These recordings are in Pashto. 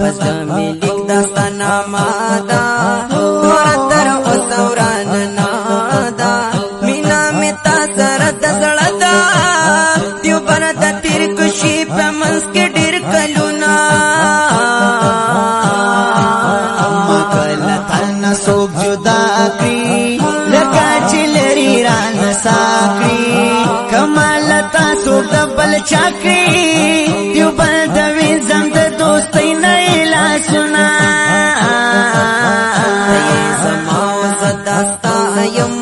پس ملیک داستانا مادا ورطر او سوران نادا مینا میتا سرد زړدا دیو برد تیر کشی پا منس کے ډیر کلونا مکلتانا سوک جدا کری لکا چلری ران ساکری کمالتا سوک دبل چاکری دیو برد وینزم دا دوستی نیلا سنا زماو زدستا یم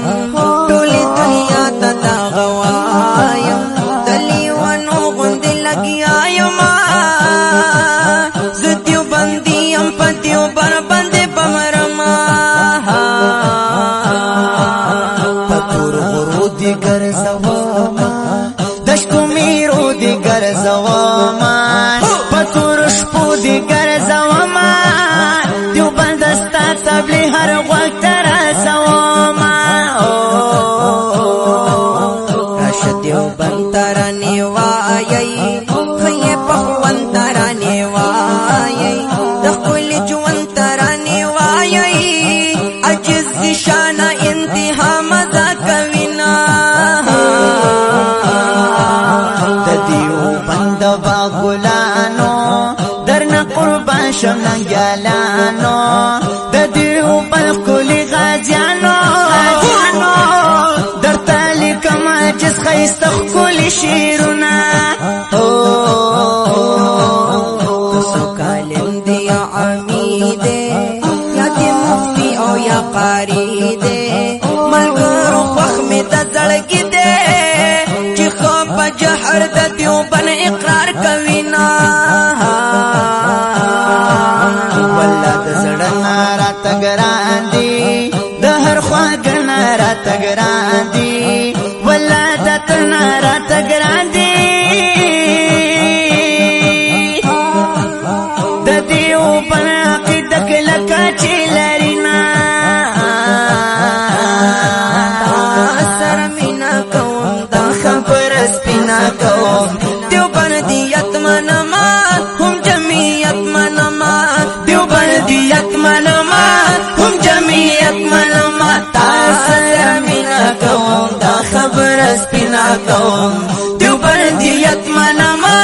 ټولی دنیا تا غوایم دلیوانو غندی لگیا یما زدیو بندیم پتیو بر بندی بمرما پتور غرو دی گرزواما دشتو میرو دی گرزواما پتور شپو دی گرزواما دیو بندستا تبلی هر وقت رسواما دیو بنترانی وایي خی پخوان ترانی وایي دخل جوان ترانی وایي عجز شان انتها مزا کوینا دیو بند باغلانو درنا قربان شمنا گالانو دیو بند کلی غازیانو در تالی کما جس خیستخ کلی شیرونا کسو کالم دیا عمیده یا دی مفتی او یا قاری ده ملگرو خوخمی دا زڑگی ده چی خواب جحر دا دیو بن اقرار کوینا والله د زړه را تګران دي د هر خوا ګنا را تګران دي والله د تنا را تګران دي د دیو پر عقیده کله کچې لرینا سر مینا کوم دا خبر سپینا کوم دیو بن دیت منما هم جمعیت منما دیو بلدیت منما هم جمعیت منما تاسر مینا کوم دا خبر سپینا کوم دیو بلدیت منما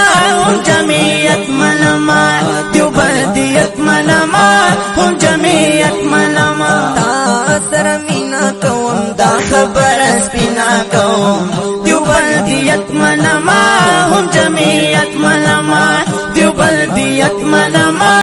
هم جمعیت منما دیو بلدیت منما هم جمعیت منما تاسر مینا کوم دا خبر سپینا کوم دیو بلدیت منما هم جمعیت منما دیو بلدیت منما